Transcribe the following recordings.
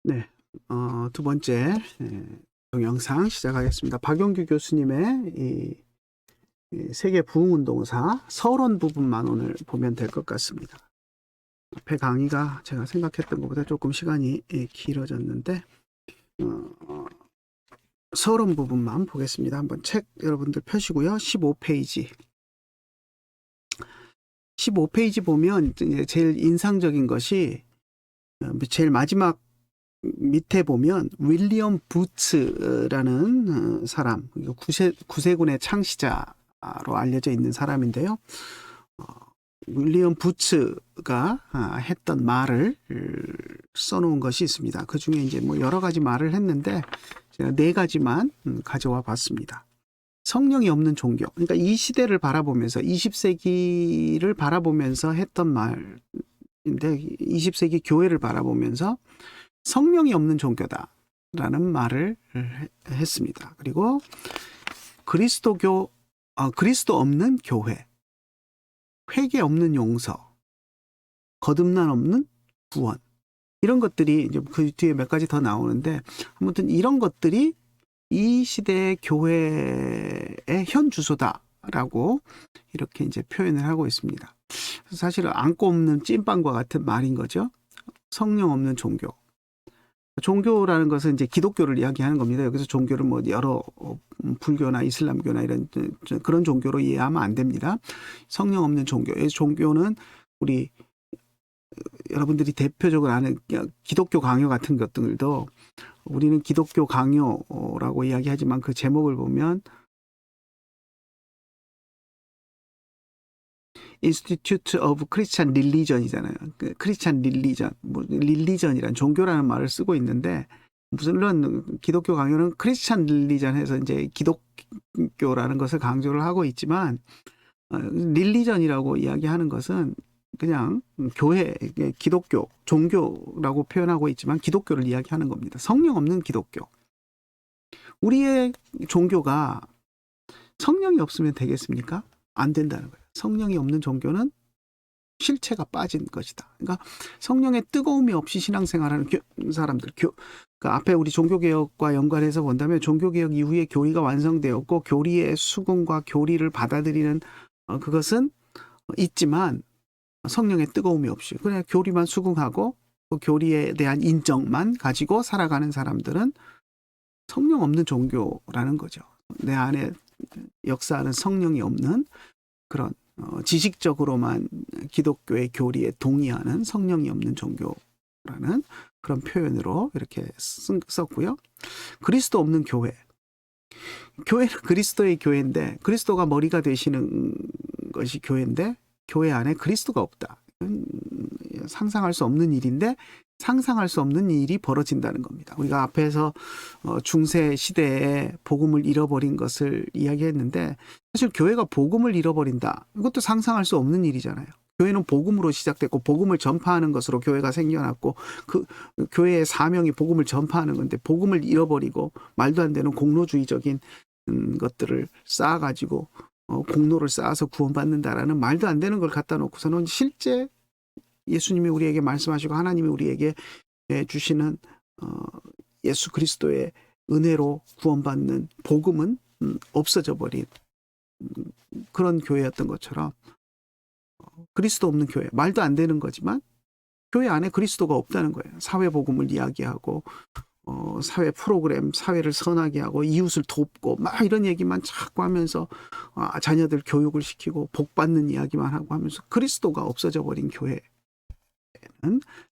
네, 두 번째 동영상 시작하겠습니다. 박용규 교수님의 이 세계 부흥운동사 서론 부분만 오늘 보면 될 것 같습니다. 앞에 강의가 제가 생각했던 것보다 조금 시간이 길어졌는데 서론 부분만 보겠습니다. 한번 책 여러분들 펴시고요. 15페이지. 15페이지 보면 제일 인상적인 것이 제일 마지막 밑에 보면 윌리엄 부츠라는 사람, 구세군의 창시자로 알려져 있는 사람인데요. 윌리엄 부츠가 했던 말을 써놓은 것이 있습니다. 그 중에 이제 뭐 여러 가지 말을 했는데 제가 4가지만 가져와 봤습니다. 성령이 없는 종교. 그러니까 이 시대를 바라보면서 20세기를 바라보면서 했던 말인데 20세기 교회를 바라보면서 성령이 없는 종교다라는 말을 했습니다. 그리고 그리스도 없는 교회, 회개 없는 용서, 거듭남 없는 구원, 이런 것들이 이제 그 뒤에 몇 가지 더 나오는데 아무튼 이런 것들이 이 시대의 교회의 현 주소다라고 이렇게 이제 표현을 하고 있습니다. 사실 안고 없는 찐빵과 같은 말인 거죠. 성령 없는 종교. 종교라는 것은 이제 기독교를 이야기하는 겁니다. 여기서 종교를 뭐 여러 불교나 이슬람교나 이런 그런 종교로 이해하면 안 됩니다. 성령 없는 종교. 종교는 우리 여러분들이 대표적으로 아는 기독교 강요 같은 것들도 우리는 기독교 강요라고 이야기하지만 그 제목을 보면 Institute of Christian Religion이잖아요. 그 크리스찬 릴리전, 뭐 릴리전이란 종교라는 말을 쓰고 있는데 물론 기독교 강요는 크리스찬 릴리전에서 이제 기독교라는 것을 강조를 하고 있지만 릴리전이라고 이야기하는 것은 그냥 교회, 기독교, 종교라고 표현하고 있지만 기독교를 이야기하는 겁니다. 성령 없는 기독교. 우리의 종교가 성령이 없으면 되겠습니까? 안 된다는 거예요. 성령이 없는 종교는 실체가 빠진 것이다. 그러니까 성령의 뜨거움이 없이 신앙생활하는 사람들, 그 앞에 우리 종교개혁과 연관해서 본다면 종교개혁 이후에 교리가 완성되었고 교리의 수긍과 교리를 받아들이는 그것은 있지만 성령의 뜨거움이 없이 그냥 교리만 수긍하고 그 교리에 대한 인정만 가지고 살아가는 사람들은 성령 없는 종교라는 거죠. 내 안에 역사하는 성령이 없는 그런 지식적으로만 기독교의 교리에 동의하는 성령이 없는 종교라는 그런 표현으로 이렇게 썼고요. 그리스도 없는 교회. 교회는 그리스도의 교회인데 그리스도가 머리가 되시는 것이 교회인데 교회 안에 그리스도가 없다. 상상할 수 없는 일인데 상상할 수 없는 일이 벌어진다는 겁니다. 우리가 앞에서 중세 시대에 복음을 잃어버린 것을 이야기했는데 사실 교회가 복음을 잃어버린다. 이것도 상상할 수 없는 일이잖아요. 교회는 복음으로 시작됐고 복음을 전파하는 것으로 교회가 생겨났고 그 교회의 사명이 복음을 전파하는 건데 복음을 잃어버리고 말도 안 되는 공로주의적인 것들을 쌓아가지고 공로를 쌓아서 구원받는다라는 말도 안 되는 걸 갖다 놓고서는 실제 예수님이 우리에게 말씀하시고 하나님이 우리에게 주시는 예수 그리스도의 은혜로 구원받는 복음은 없어져 버린 그런 교회였던 것처럼 그리스도 없는 교회, 말도 안 되는 거지만 교회 안에 그리스도가 없다는 거예요. 사회 복음을 이야기하고 사회 프로그램, 사회를 선하게 하고 이웃을 돕고 막 이런 얘기만 자꾸 하면서 자녀들 교육을 시키고 복 받는 이야기만 하고 하면서 그리스도가 없어져 버린 교회는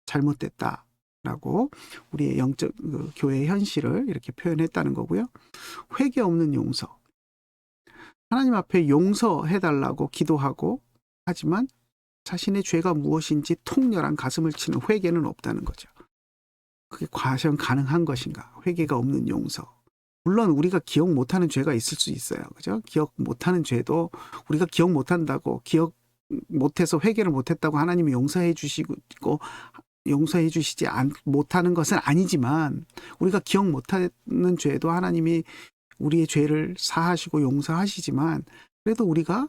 잘못됐다라고 우리의 영적 교회의 현실을 이렇게 표현했다는 거고요. 회개 없는 용서. 하나님 앞에 용서해달라고 기도하고 하지만 자신의 죄가 무엇인지 통렬한 가슴을 치는 회개는 없다는 거죠. 그게 과연 가능한 것인가? 회개가 없는 용서. 물론 우리가 기억 못하는 죄가 있을 수 있어요. 그죠? 기억 못하는 죄도 우리가 기억 못한다고 기억 못해서 회개를 못했다고 하나님이 용서해 주시고 용서해 주시지 못하는 것은 아니지만 우리가 기억 못하는 죄도 하나님이 우리의 죄를 사하시고 용서하시지만 그래도 우리가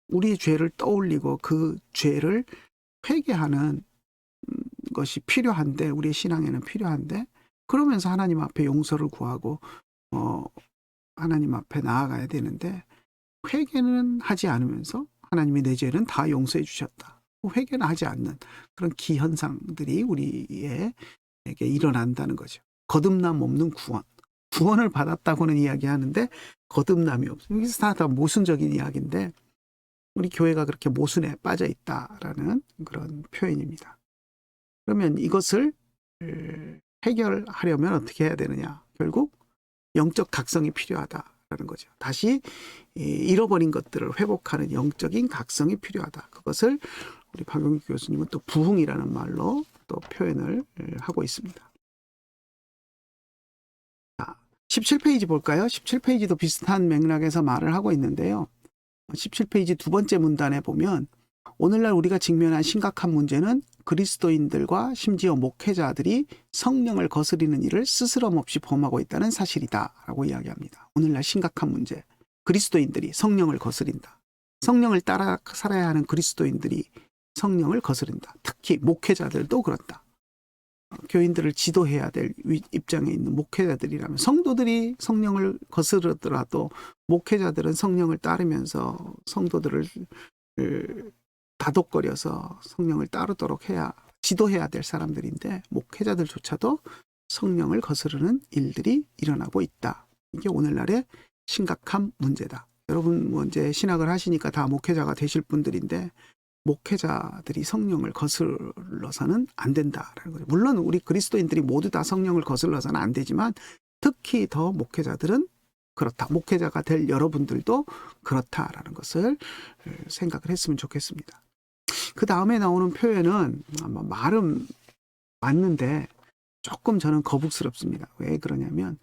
우리의 죄를 떠올리고 그 죄를 회개하는 것이 필요한데 우리의 신앙에는 필요한데 그러면서 하나님 앞에 용서를 구하고 하나님 앞에 나아가야 되는데 회개는 하지 않으면서 하나님이 내 죄는 다 용서해 주셨다. 회개는 하지 않는 그런 기현상들이 우리에게 일어난다는 거죠. 거듭남 없는 구원. 구원을 받았다고는 이야기하는데 거듭남이 없어요. 여기서 다 모순적인 이야기인데 우리 교회가 그렇게 모순에 빠져 있다라는 그런 표현입니다. 그러면 이것을 해결하려면 어떻게 해야 되느냐? 결국 영적 각성이 필요하다라는 거죠. 다시 잃어버린 것들을 회복하는 영적인 각성이 필요하다. 그것을 우리 박용규 교수님은 또 부흥이라는 말로 또 표현을 하고 있습니다. 17페이지 볼까요? 17페이지도 비슷한 맥락에서 말을 하고 있는데요. 17페이지 두 번째 문단에 보면 오늘날 우리가 직면한 심각한 문제는 그리스도인들과 심지어 목회자들이 성령을 거스리는 일을 스스럼 없이 범하고 있다는 사실이다 라고 이야기합니다. 오늘날 심각한 문제, 그리스도인들이 성령을 거스린다. 성령을 따라 살아야 하는 그리스도인들이 성령을 거스른다. 특히 목회자들도 그렇다. 교인들을 지도해야 될 입장에 있는 목회자들이라면 성도들이 성령을 거스르더라도 목회자들은 성령을 따르면서 성도들을 다독거려서 성령을 따르도록 해야 지도해야 될 사람들인데 목회자들조차도 성령을 거스르는 일들이 일어나고 있다. 이게 오늘날의 심각한 문제다. 여러분 뭐 이제 신학을 하시니까 다 목회자가 되실 분들인데 목회자들이 성령을 거슬러서는 안 된다라는 거죠. 물론 우리 그리스도인들이 모두 다 성령을 거슬러서는 안 되지만 특히 더 목회자들은 그렇다. 목회자가 될 여러분들도 그렇다라는 것을 생각을 했으면 좋겠습니다. 그 다음에 나오는 표현은 말은 맞는데 조금 저는 거북스럽습니다. 왜 그러냐면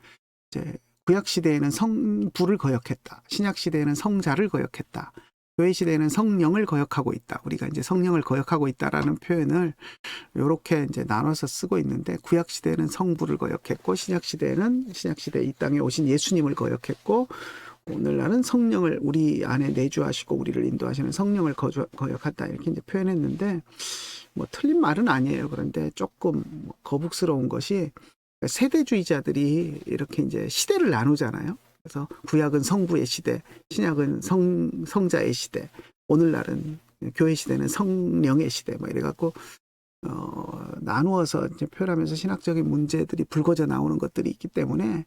이제 구약 시대에는 성부를 거역했다. 신약 시대에는 성자를 거역했다. 교회 시대에는 성령을 거역하고 있다. 우리가 이제 성령을 거역하고 있다라는 표현을 이렇게 이제 나눠서 쓰고 있는데 구약 시대에는 성부를 거역했고 신약 시대 이 땅에 오신 예수님을 거역했고 오늘날은 성령을 우리 안에 내주하시고 우리를 인도하시는 성령을 거역한다 이렇게 이제 표현했는데 뭐 틀린 말은 아니에요. 그런데 조금 거북스러운 것이 세대주의자들이 이렇게 이제 시대를 나누잖아요. 그래서 구약은 성부의 시대, 신약은 성자의 시대, 오늘날은 교회 시대는 성령의 시대, 뭐 이래갖고 나누어서 이제 표현하면서 신학적인 문제들이 불거져 나오는 것들이 있기 때문에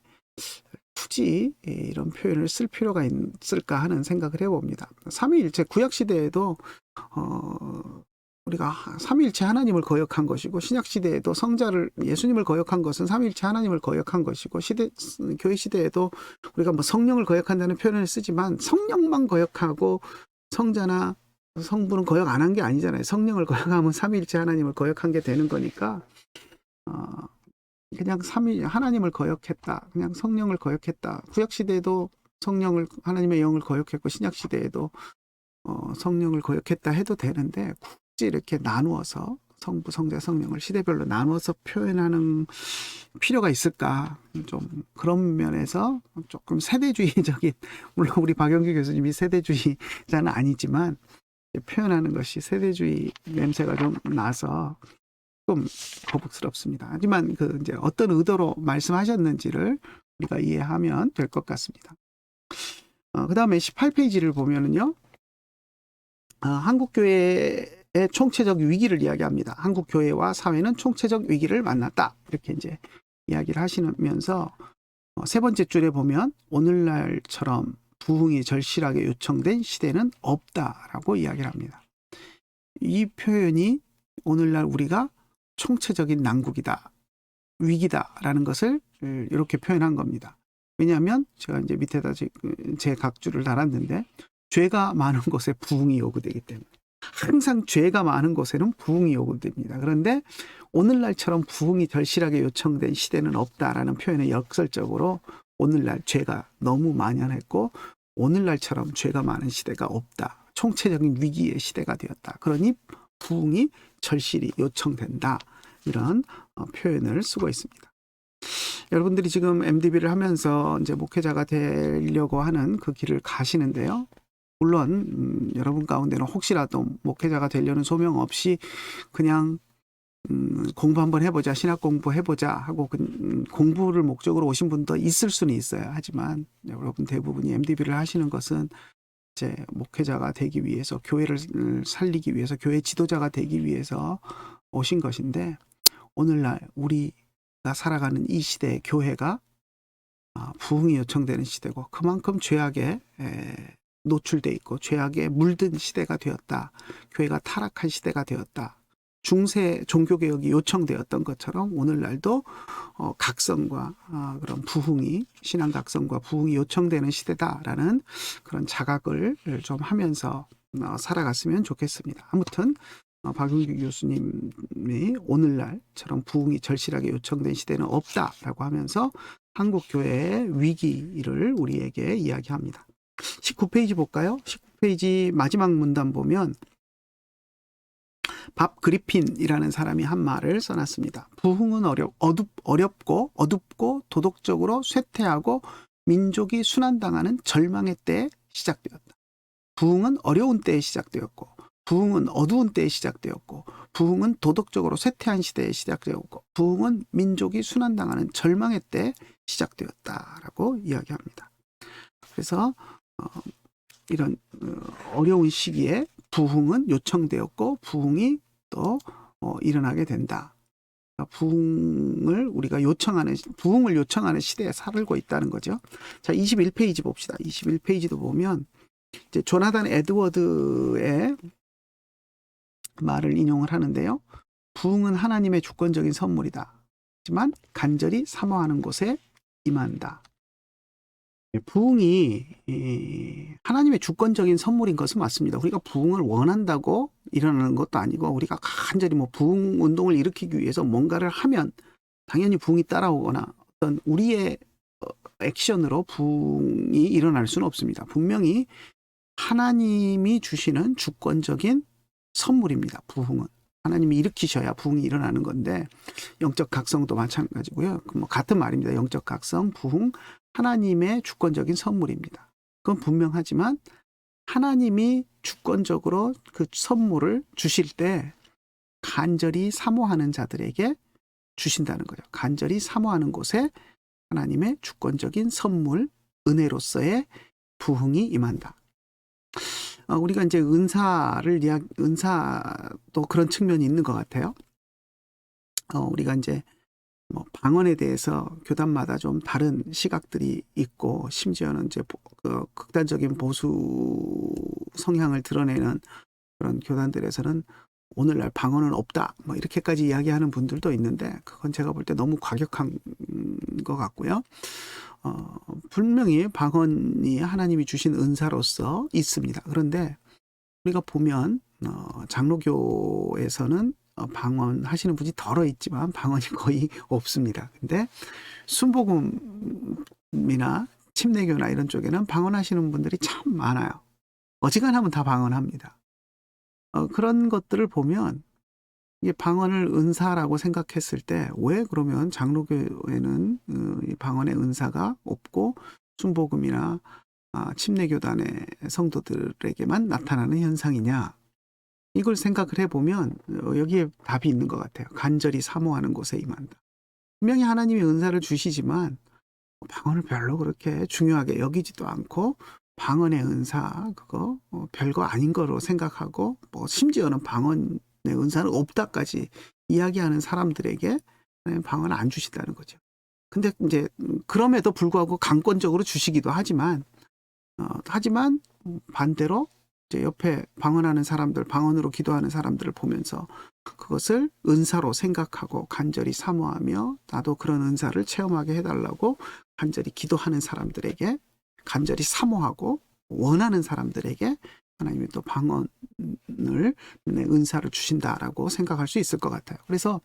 굳이 이런 표현을 쓸 필요가 있을까 하는 생각을 해봅니다. 삼위일체 구약 시대에도 우리가 삼위일체 하나님을 거역한 것이고 신약 시대에도 성자를 예수님을 거역한 것은 삼위일체 하나님을 거역한 것이고 교회 시대에도 우리가 뭐 성령을 거역한다는 표현을 쓰지만 성령만 거역하고 성자나 성부는 거역 안 한 게 아니잖아요. 성령을 거역하면 삼위일체 하나님을 거역한 게 되는 거니까 그냥 하나님을 거역했다. 그냥 성령을 거역했다. 구약 시대에도 하나님의 영을 거역했고 신약 시대에도 성령을 거역했다 해도 되는데 굳이 이렇게 나누어서 성부, 성자, 성령을 시대별로 나누어서 표현하는 필요가 있을까? 좀 그런 면에서 조금 세대주의적인 물론 우리 박영규 교수님이 세대주의자는 아니지만 표현하는 것이 세대주의 냄새가 좀 나서 좀 거북스럽습니다. 하지만 이제 어떤 의도로 말씀하셨는지를 우리가 이해하면 될 것 같습니다. 그 다음에 18페이지를 보면은요, 한국교회의 총체적 위기를 이야기합니다. 한국교회와 사회는 총체적 위기를 만났다. 이렇게 이제 이야기를 하시면서 세 번째 줄에 보면 오늘날처럼 부흥이 절실하게 요청된 시대는 없다라고 이야기를 합니다. 이 표현이 오늘날 우리가 총체적인 난국이다, 위기다라는 것을 이렇게 표현한 겁니다. 왜냐하면 제가 이제 밑에다 제 각주를 달았는데 죄가 많은 곳에 부흥이 요구되기 때문에 항상 죄가 많은 곳에는 부흥이 요구됩니다. 그런데 오늘날처럼 부흥이 절실하게 요청된 시대는 없다라는 표현에 역설적으로 오늘날 죄가 너무 만연했고 오늘날처럼 죄가 많은 시대가 없다. 총체적인 위기의 시대가 되었다. 그러니 부흥이 절실히 요청된다. 이런 표현을 쓰고 있습니다. 여러분들이 지금 MDB를 하면서 이제 목회자가 되려고 하는 그 길을 가시는데요. 물론 여러분 가운데는 혹시라도 목회자가 되려는 소명 없이 그냥 공부 한번 해보자, 신학 공부 해보자 하고 공부를 목적으로 오신 분도 있을 수는 있어요. 하지만 여러분 대부분이 MDB를 하시는 것은 이제 목회자가 되기 위해서, 교회를 살리기 위해서, 교회 지도자가 되기 위해서 오신 것인데, 오늘날 우리가 살아가는 이 시대의 교회가 부흥이 요청되는 시대고, 그만큼 죄악에 노출돼 있고 죄악에 물든 시대가 되었다. 교회가 타락한 시대가 되었다. 중세 종교개혁이 요청되었던 것처럼 오늘날도 각성과 그런 부흥이, 신앙 각성과 부흥이 요청되는 시대다라는 그런 자각을 좀 하면서 살아갔으면 좋겠습니다. 아무튼 박용규 교수님이 오늘날처럼 부흥이 절실하게 요청된 시대는 없다라고 하면서 한국 교회의 위기를 우리에게 이야기합니다. 19페이지 볼까요? 19페이지 마지막 문단 보면 밥 그리핀이라는 사람이 한 말을 써놨습니다. 부흥은 어렵고 어둡고 도덕적으로 쇠퇴하고 민족이 순환당하는 절망의 때에 시작되었다. 부흥은 어려운 때에 시작되었고, 부흥은 어두운 때에 시작되었고, 부흥은 도덕적으로 쇠퇴한 시대에 시작되었고, 부흥은 민족이 순환당하는 절망의 때에 시작되었다라고 이야기합니다. 그래서 이런 어려운 시기에 부흥은 요청되었고 부흥이 또 일어나게 된다. 부흥을 요청하는 시대에 살고 있다는 거죠. 자, 21페이지 봅시다. 21페이지도 보면 이제 조나단 에드워드의 말을 인용을 하는데요. 부흥은 하나님의 주권적인 선물이다. 하지만 간절히 사모하는 곳에 임한다. 부흥이 하나님의 주권적인 선물인 것은 맞습니다. 우리가 부흥을 원한다고 일어나는 것도 아니고, 우리가 간절히 부흥 운동을 일으키기 위해서 뭔가를 하면 당연히 부흥이 따라오거나 어떤 우리의 액션으로 부흥이 일어날 수는 없습니다. 분명히 하나님이 주시는 주권적인 선물입니다. 부흥은 하나님이 일으키셔야 부흥이 일어나는 건데, 영적 각성도 마찬가지고요. 같은 말입니다. 영적 각성, 부흥, 하나님의 주권적인 선물입니다. 그건 분명하지만 하나님이 주권적으로 그 선물을 주실 때 간절히 사모하는 자들에게 주신다는 거예요. 간절히 사모하는 곳에 하나님의 주권적인 선물, 은혜로서의 부흥이 임한다. 우리가 이제 은사도 그런 측면이 있는 것 같아요. 우리가 이제 방언에 대해서 교단마다 좀 다른 시각들이 있고, 심지어는 이제 극단적인 보수 성향을 드러내는 그런 교단들에서는 오늘날 방언은 없다, 이렇게까지 이야기하는 분들도 있는데, 그건 제가 볼 때 너무 과격한 것 같고요. 분명히 방언이 하나님이 주신 은사로서 있습니다. 그런데 우리가 보면 장로교에서는 방언 하시는 분이 덜어 있지만 방언이 거의 없습니다. 근데 순복음이나 침례교나 이런 쪽에는 방언 하시는 분들이 참 많아요. 어지간하면 다 방언합니다. 그런 것들을 보면 이게 방언을 은사라고 생각했을 때 왜 그러면 장로교에는 이 방언의 은사가 없고 순복음이나 침례교단의 성도들에게만 나타나는 현상이냐? 이걸 생각을 해보면 여기에 답이 있는 것 같아요. 간절히 사모하는 곳에 임한다. 분명히 하나님이 은사를 주시지만 방언을 별로 그렇게 중요하게 여기지도 않고, 방언의 은사 그거 별거 아닌 거로 생각하고, 심지어는 방언의 은사는 없다까지 이야기하는 사람들에게 방언을 안 주신다는 거죠. 근데 이제 그럼에도 불구하고 강권적으로 주시기도 하지만 반대로 이제 옆에 방언하는 사람들, 방언으로 기도하는 사람들을 보면서 그것을 은사로 생각하고 간절히 사모하며, 나도 그런 은사를 체험하게 해달라고 간절히 기도하는 사람들에게, 간절히 사모하고 원하는 사람들에게 하나님이 또 방언을, 은사를 주신다라고 생각할 수 있을 것 같아요. 그래서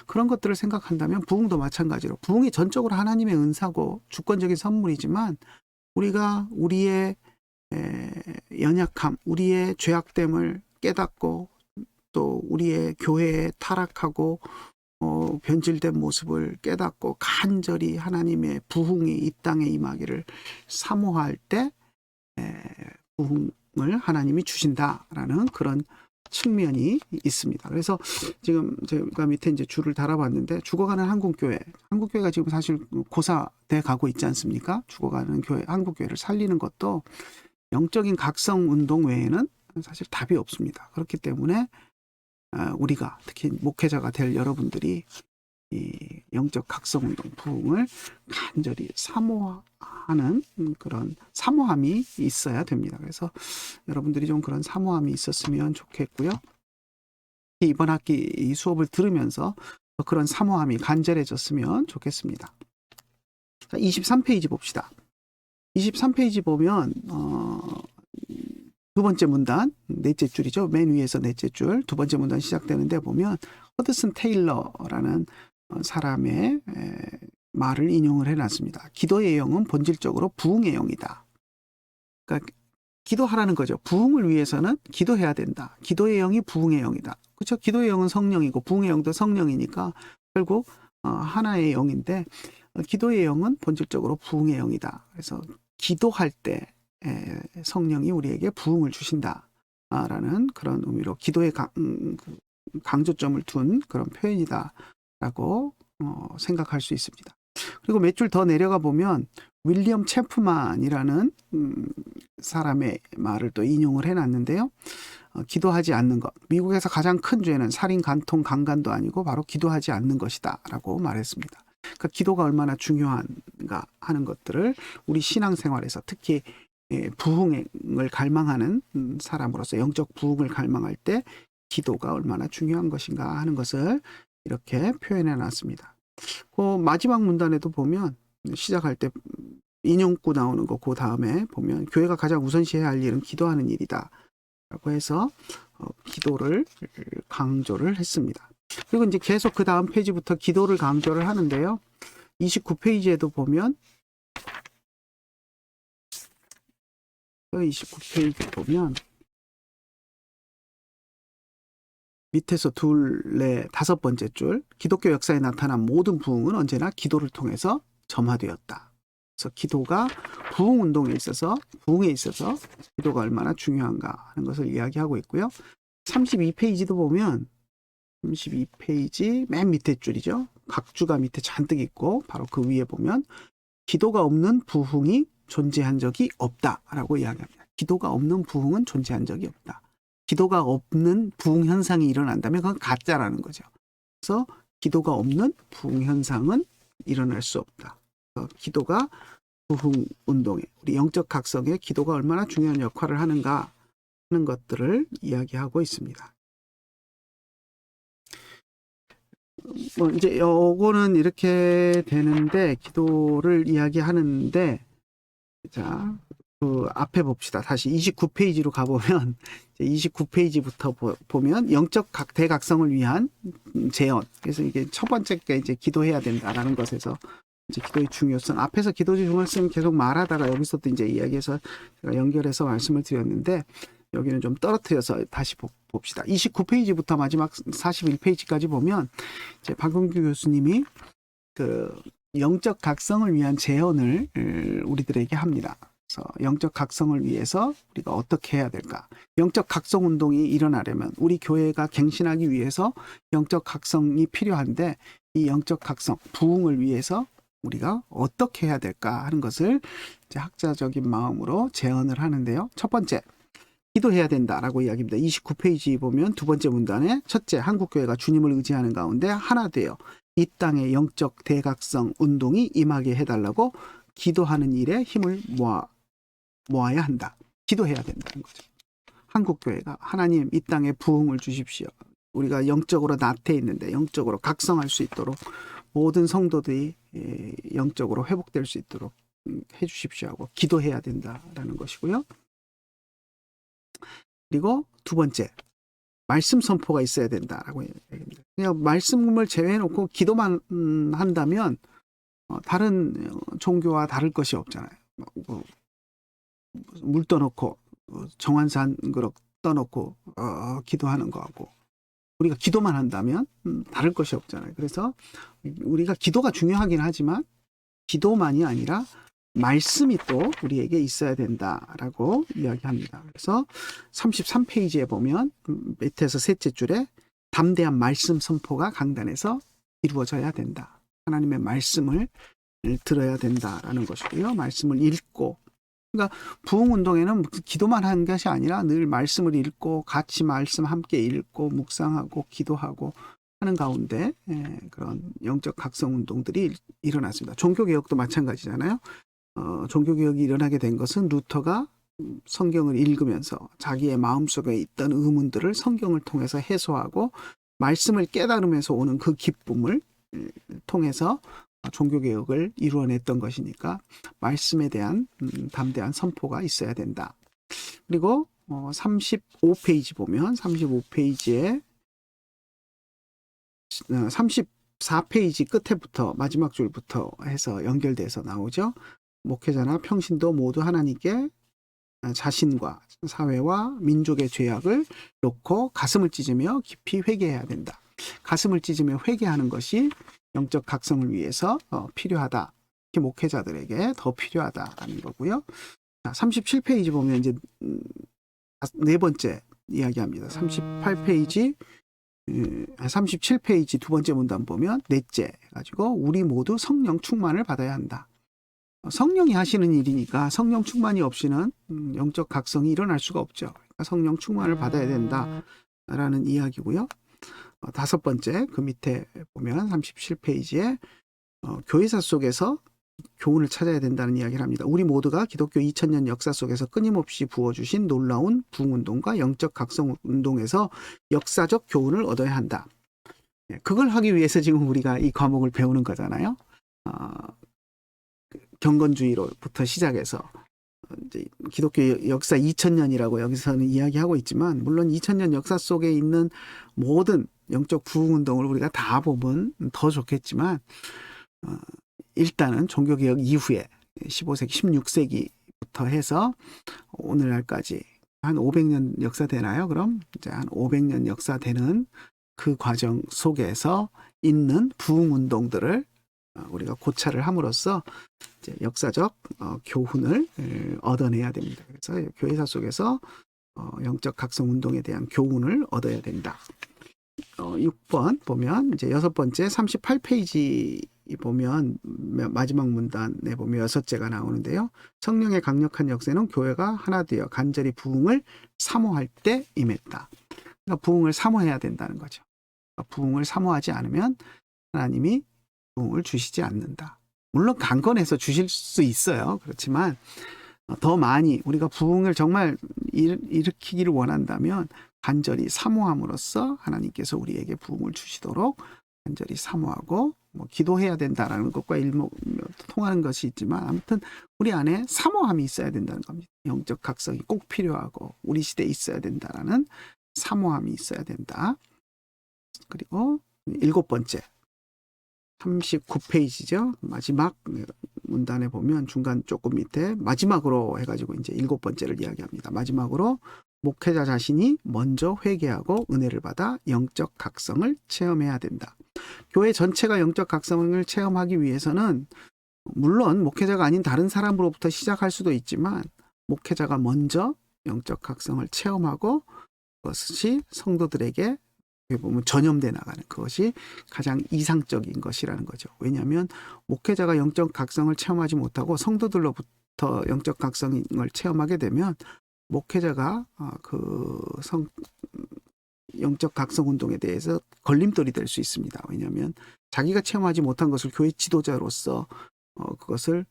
그런 것들을 생각한다면 부흥도 마찬가지로, 부흥이 전적으로 하나님의 은사고 주권적인 선물이지만, 우리가 우리의 연약함, 우리의 죄악됨을 깨닫고, 또 우리의 교회에 타락하고 변질된 모습을 깨닫고 간절히 하나님의 부흥이 이 땅에 임하기를 사모할 때 부흥을 하나님이 주신다라는 그런 측면이 있습니다. 그래서 지금 제가 밑에 이제 줄을 달아봤는데 죽어가는 한국교회가 지금 사실 고사돼 가고 있지 않습니까? 죽어가는 교회, 한국교회를 살리는 것도 영적인 각성 운동 외에는 사실 답이 없습니다. 그렇기 때문에 우리가 특히 목회자가 될 여러분들이 이 영적 각성운동 부흥을 간절히 사모하는 그런 사모함이 있어야 됩니다. 그래서 여러분들이 좀 그런 사모함이 있었으면 좋겠고요. 이번 학기 이 수업을 들으면서 그런 사모함이 간절해졌으면 좋겠습니다. 자, 23페이지 봅시다. 23페이지 보면 두 번째 문단, 넷째 줄이죠. 맨 위에서 넷째 줄, 두 번째 문단 시작되는데 보면 허드슨 테일러라는 사람의 말을 인용을 해놨습니다. 기도의 영은 본질적으로 부흥의 영이다. 그러니까 기도하라는 거죠. 부흥을 위해서는 기도해야 된다. 기도의 영이 부흥의 영이다. 그렇죠? 기도의 영은 성령이고 부흥의 영도 성령이니까 결국 하나의 영인데 기도의 영은 본질적으로 부흥의 영이다. 그래서 기도할 때 성령이 우리에게 부흥을 주신다라는 그런 의미로 기도의 강조점을 둔 그런 표현이다라고 생각할 수 있습니다. 그리고 몇 줄 더 내려가 보면 윌리엄 체프만이라는 사람의 말을 또 인용을 해놨는데요. 기도하지 않는 것. 미국에서 가장 큰 죄는 살인, 간통, 강간도 아니고 바로 기도하지 않는 것이다 라고 말했습니다. 그러니까 기도가 얼마나 중요한가 하는 것들을 우리 신앙생활에서 특히 부흥을 갈망하는 사람으로서 영적 부흥을 갈망할 때 기도가 얼마나 중요한 것인가 하는 것을 이렇게 표현해 놨습니다. 그 마지막 문단에도 보면 시작할 때 인용구 나오는 거 그 다음에 보면 교회가 가장 우선시해야 할 일은 기도하는 일이다 라고 해서 기도를 강조를 했습니다. 그리고 이제 계속 그 다음 페이지부터 기도를 강조를 하는데요. 29페이지에도 보면 29페이지 보면 밑에서 둘, 넷, 다섯 번째 줄 기독교 역사에 나타난 모든 부흥은 언제나 기도를 통해서 점화되었다. 그래서 기도가 부흥 운동에 있어서 부흥에 있어서 기도가 얼마나 중요한가 하는 것을 이야기하고 있고요. 32페이지도 보면 32페이지 맨 밑에 줄이죠. 각주가 밑에 잔뜩 있고 바로 그 위에 보면 기도가 없는 부흥이 존재한 적이 없다라고 이야기합니다. 기도가 없는 부흥은 존재한 적이 없다. 기도가 없는 부흥 현상이 일어난다면 그건 가짜라는 거죠. 그래서 기도가 없는 부흥 현상은 일어날 수 없다. 기도가 부흥 운동에 우리 영적 각성에 기도가 얼마나 중요한 역할을 하는가 하는 것들을 이야기하고 있습니다. 이제 요거는 이렇게 되는데 기도를 이야기하는데 자, 그 앞에 봅시다. 다시 29페이지로 가보면 29페이지부터 보면 영적 대각성을 위한 제언. 그래서 이게 첫 번째가 이제 기도해야 된다라는 것에서 이제 기도의 중요성. 앞에서 기도의 중요성을 계속 말하다가 여기서도 이제 이야기해서 제가 연결해서 말씀을 드렸는데 여기는 좀 떨어뜨려서 다시 봅시다. 29페이지부터 마지막 41페이지까지 보면 이제 박은규 교수님이 그 영적 각성을 위한 제언을 우리들에게 합니다. 그래서 영적 각성을 위해서 우리가 어떻게 해야 될까? 영적 각성 운동이 일어나려면 우리 교회가 갱신하기 위해서 영적 각성이 필요한데 이 영적 각성, 부흥을 위해서 우리가 어떻게 해야 될까 하는 것을 이제 학자적인 마음으로 제언을 하는데요. 첫 번째, 기도해야 된다라고 이야기합니다. 29페이지 보면 두 번째 문단에 첫째, 한국교회가 주님을 의지하는 가운데 하나 되어 이 땅의 영적 대각성 운동이 임하게 해달라고 기도하는 일에 힘을 모아야 한다. 기도해야 된다는 거죠. 한국교회가 하나님 이 땅에 부흥을 주십시오. 우리가 영적으로 나태해 있는데 영적으로 각성할 수 있도록 모든 성도들이 영적으로 회복될 수 있도록 해주십시오 하고 기도해야 된다라는 것이고요. 그리고 두 번째, 말씀 선포가 있어야 된다라고 얘기합니다. 그냥 말씀을 제외해놓고 기도만 한다면 다른 종교와 다를 것이 없잖아요. 물 떠놓고 정한산 그릇 떠놓고 기도하는 거하고 우리가 기도만 한다면 다를 것이 없잖아요. 그래서 우리가 기도가 중요하긴 하지만 기도만이 아니라 말씀이 또 우리에게 있어야 된다라고 이야기합니다. 그래서 33페이지에 보면 밑에서 셋째 줄에 담대한 말씀 선포가 강단에서 이루어져야 된다. 하나님의 말씀을 들어야 된다라는 것이고요. 말씀을 읽고, 그러니까 부흥운동에는 기도만 하는 것이 아니라 늘 말씀을 읽고 같이 말씀 함께 읽고 묵상하고 기도하고 하는 가운데 그런 영적 각성 운동들이 일어났습니다. 종교개혁도 마찬가지잖아요. 종교개혁이 일어나게 된 것은 루터가 성경을 읽으면서 자기의 마음속에 있던 의문들을 성경을 통해서 해소하고 말씀을 깨달으면서 오는 그 기쁨을 통해서 종교개혁을 이루어냈던 것이니까 말씀에 대한 담대한 선포가 있어야 된다. 그리고 35페이지 보면 35페이지에 34페이지 끝에부터 마지막 줄부터 해서 연결돼서 나오죠. 목회자나 평신도 모두 하나님께 자신과 사회와 민족의 죄악을 놓고 가슴을 찢으며 깊이 회개해야 된다. 가슴을 찢으며 회개하는 것이 영적 각성을 위해서 필요하다. 특히 목회자들에게 더 필요하다라는 거고요. 37페이지 보면 이제 네 번째 이야기합니다. 37페이지 두 번째 문단 보면 넷째 가지고 우리 모두 성령 충만을 받아야 한다. 성령이 하시는 일이니까 성령 충만이 없이는 영적 각성이 일어날 수가 없죠. 그러니까 성령 충만을 받아야 된다라는 이야기고요. 다섯 번째 그 밑에 보면 37페이지에 교회사 속에서 교훈을 찾아야 된다는 이야기를 합니다. 우리 모두가 기독교 2000년 역사 속에서 끊임없이 부어주신 놀라운 부흥운동과 영적 각성운동에서 역사적 교훈을 얻어야 한다. 그걸 하기 위해서 지금 우리가 이 과목을 배우는 거잖아요. 경건주의로부터 시작해서 이제 기독교 역사 2000년이라고 여기서는 이야기하고 있지만 물론 2000년 역사 속에 있는 모든 영적 부흥운동을 우리가 다 보면 더 좋겠지만 일단은 종교개혁 이후에 15세기, 16세기부터 해서 오늘날까지 한 500년 역사 되나요? 그럼 이제 한 500년 역사 되는 그 과정 속에서 있는 부흥운동들을 우리가 고찰을 함으로써 이제 역사적 교훈을 얻어내야 됩니다. 그래서 교회사 속에서 영적 각성 운동에 대한 교훈을 얻어야 된다. 6번 보면 이제 여섯 번째 38페이지 보면 마지막 문단에 보면 여섯째가 나오는데요. 성령의 강력한 역사는 교회가 하나 되어 간절히 부흥을 사모할 때 임했다. 그러니까 부흥을 사모해야 된다는 거죠. 그러니까 부흥을 사모하지 않으면 하나님이 부흥을 주시지 않는다. 물론 강건해서 주실 수 있어요. 그렇지만 더 많이 우리가 부흥을 정말 일으키기를 원한다면 간절히 사모함으로써 하나님께서 우리에게 부흥을 주시도록 간절히 사모하고 기도해야 된다라는 것과 통하는 것이 있지만 아무튼 우리 안에 사모함이 있어야 된다는 겁니다. 영적 각성이 꼭 필요하고 우리 시대에 있어야 된다라는 사모함이 있어야 된다. 그리고 일곱 번째 39페이지죠. 마지막 문단에 보면 중간 조금 밑에 마지막으로 해가지고 이제 일곱 번째를 이야기합니다. 마지막으로 목회자 자신이 먼저 회개하고 은혜를 받아 영적 각성을 체험해야 된다. 교회 전체가 영적 각성을 체험하기 위해서는 물론 목회자가 아닌 다른 사람으로부터 시작할 수도 있지만 목회자가 먼저 영적 각성을 체험하고 그것이 성도들에게 보면 전염돼 나가는 그것이 가장 이상적인 것이라는 거죠. 왜냐하면 목회자가 영적 각성을 체험하지 못하고 성도들로부터 영적 각성을 체험하게 되면 목회자가 영적 각성 운동에 대해서 걸림돌이 될 수 있습니다. 왜냐하면 자기가 체험하지 못한 것을 교회 지도자로서 그것을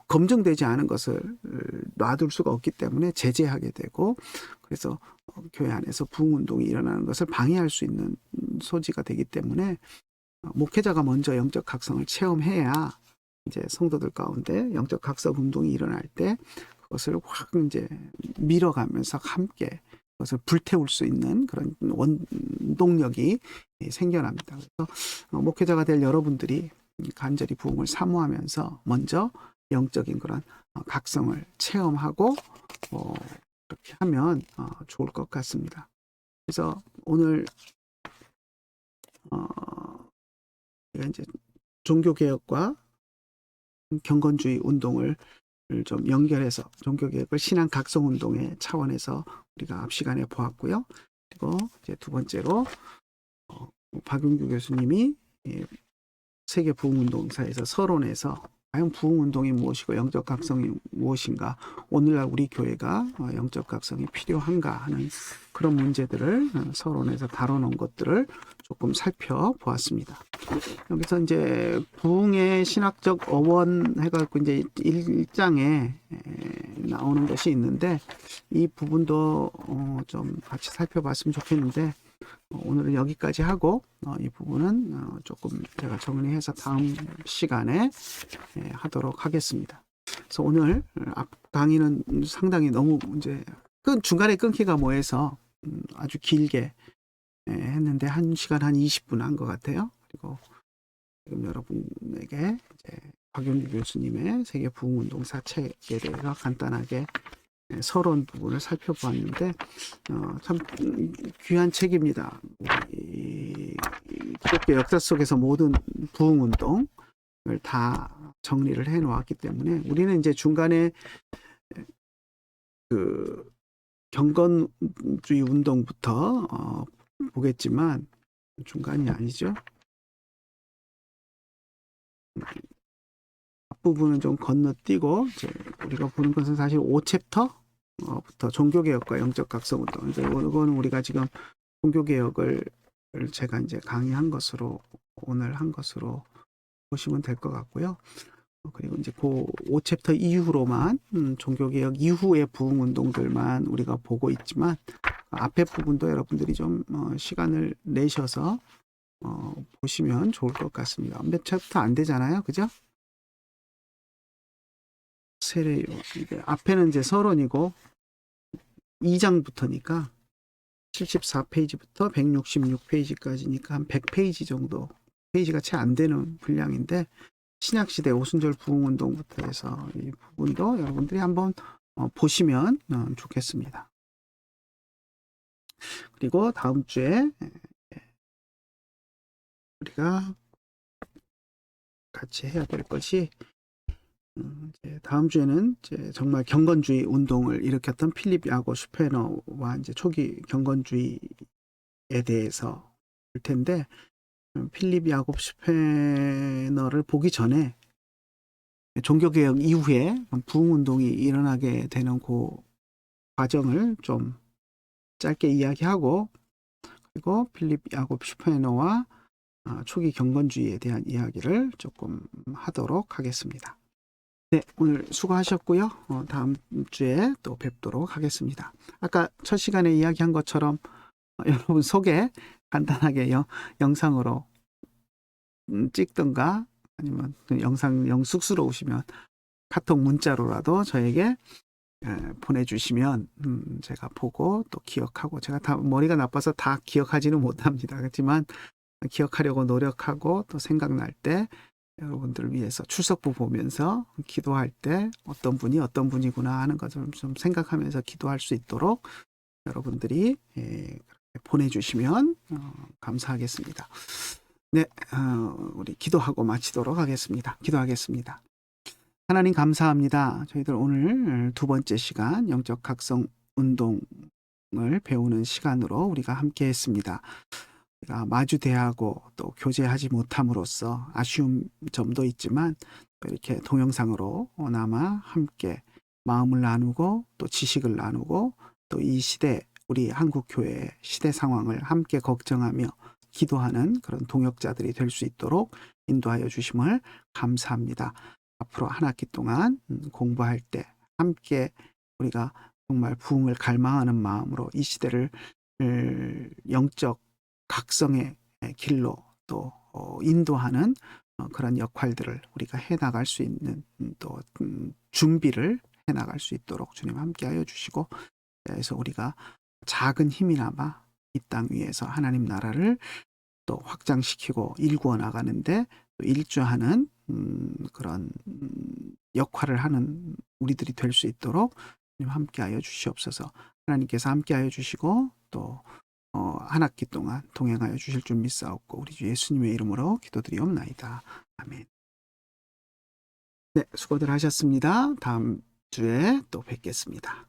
검증되지 않은 것을 놔둘 수가 없기 때문에 제재하게 되고 그래서 교회 안에서 부흥운동이 일어나는 것을 방해할 수 있는 소지가 되기 때문에 목회자가 먼저 영적 각성을 체험해야 이제 성도들 가운데 영적 각성 운동이 일어날 때 그것을 확 이제 밀어가면서 함께 그것을 불태울 수 있는 그런 원동력이 생겨납니다. 그래서 목회자가 될 여러분들이 간절히 부흥을 사모하면서 먼저 영적인 그런 각성을 체험하고 그렇게 하면 좋을 것 같습니다. 그래서 오늘 이제 종교개혁과 경건주의 운동을 좀 연결해서 종교개혁을 신앙 각성 운동의 차원에서 우리가 앞 시간에 보았고요. 그리고 이제 두 번째로 박용규 교수님이 세계 부흥운동사에서 서론에서 과연 부흥운동이 무엇이고 영적 각성이 무엇인가, 오늘날 우리 교회가 영적 각성이 필요한가 하는 그런 문제들을 서론에서 다뤄놓은 것들을 조금 살펴보았습니다. 여기서 이제 부흥의 신학적 어원 해갖고 이제 1장에 나오는 것이 있는데, 이 부분도 좀 같이 살펴봤으면 좋겠는데, 오늘은 여기까지 하고 이 부분은 조금 제가 정리해서 다음 시간에 하도록 하겠습니다. 그래서 오늘 앞 강의는 상당히 너무 이제 중간에 끊기가 뭐해서 아주 길게 했는데 1시간 한 20분 한 것 같아요. 그리고 지금 여러분에게 이제 박용규 교수님의 세계 부흥운동사 책에 대해서 간단하게 서론 부분을 살펴보았는데 참 귀한 책입니다. 기독교 역사 속에서 모든 부흥운동을 다 정리를 해 놓았기 때문에 우리는 이제 중간에 그 경건주의 운동부터 보겠지만, 중간이 아니죠. 앞부분은 좀 건너뛰고 이제 우리가 보는 것은 사실 5챕터부터 종교개혁과 영적 각성 운동. 이거는 우리가 지금 종교개혁을 제가 이제 강의한 것으로, 오늘 한 것으로 보시면 될 것 같고요. 그리고 이제 그 5챕터 이후로만 종교개혁 이후의 부흥운동들만 우리가 보고 있지만, 앞에 부분도 여러분들이 좀 시간을 내셔서 보시면 좋을 것 같습니다. 몇 챕터 안 되잖아요, 그죠? 세례요. 앞에는 이제 서론이고 2장부터니까 74페이지부터 166페이지까지니까 한 100페이지 정도, 페이지가 채 안 되는 분량인데, 신약시대 오순절 부흥운동부터 해서 이 부분도 여러분들이 한번 보시면 좋겠습니다. 그리고 다음 주에 우리가 같이 해야 될 것이, 다음 주에는 이제 정말 경건주의 운동을 일으켰던 필립 야고 슈페너와 이제 초기 경건주의에 대해서 볼 텐데, 필립 야곱 슈페너를 보기 전에 종교개혁 이후에 부흥운동이 일어나게 되는 그 과정을 좀 짧게 이야기하고, 그리고 필립 야곱 슈페너와 초기 경건주의에 대한 이야기를 조금 하도록 하겠습니다. 네, 오늘 수고하셨고요. 다음 주에 또 뵙도록 하겠습니다. 아까 첫 시간에 이야기한 것처럼 여러분 소개 간단하게 영상으로 찍든가, 아니면 영상 영 쑥스러우시면 카톡 문자로라도 저에게 보내주시면 제가 보고 또 기억하고, 제가 다 머리가 나빠서 다 기억하지는 못합니다. 그렇지만 기억하려고 노력하고, 또 생각날 때 여러분들을 위해서 출석부 보면서 기도할 때 어떤 분이 어떤 분이구나 하는 것을 좀 생각하면서 기도할 수 있도록 여러분들이 보내주시면 감사하겠습니다. 네, 우리 기도하고 마치도록 하겠습니다. 기도하겠습니다. 하나님 감사합니다. 저희들 오늘 두 번째 시간 영적 각성 운동을 배우는 시간으로 우리가 함께 했습니다. 우리가 마주 대하고 또 교제하지 못함으로써 아쉬운 점도 있지만, 이렇게 동영상으로 나마 함께 마음을 나누고 또 지식을 나누고, 또 이 시대, 우리 한국교회의 시대 상황을 함께 걱정하며 기도하는 그런 동역자들이 될 수 있도록 인도하여 주심을 감사합니다. 앞으로 한 학기 동안 공부할 때 함께 우리가 정말 부흥을 갈망하는 마음으로 이 시대를 영적 각성의 길로 또 인도하는 그런 역할들을 우리가 해나갈 수 있는 또 준비를 해나갈 수 있도록 주님 함께하여 주시고, 그래서 우리가 작은 힘이나마 이 땅 위에서 하나님 나라를 또 확장시키고 일구어 나가는데 또 일조하는 그런 역할을 하는 우리들이 될 수 있도록 주님 함께하여 주시옵소서. 하나님께서 함께하여 주시고 또 한 학기 동안 동행하여 주실 줄 믿사옵고 우리 주 예수님의 이름으로 기도드리옵나이다. 아멘. 네, 수고들 하셨습니다. 다음 주에 또 뵙겠습니다.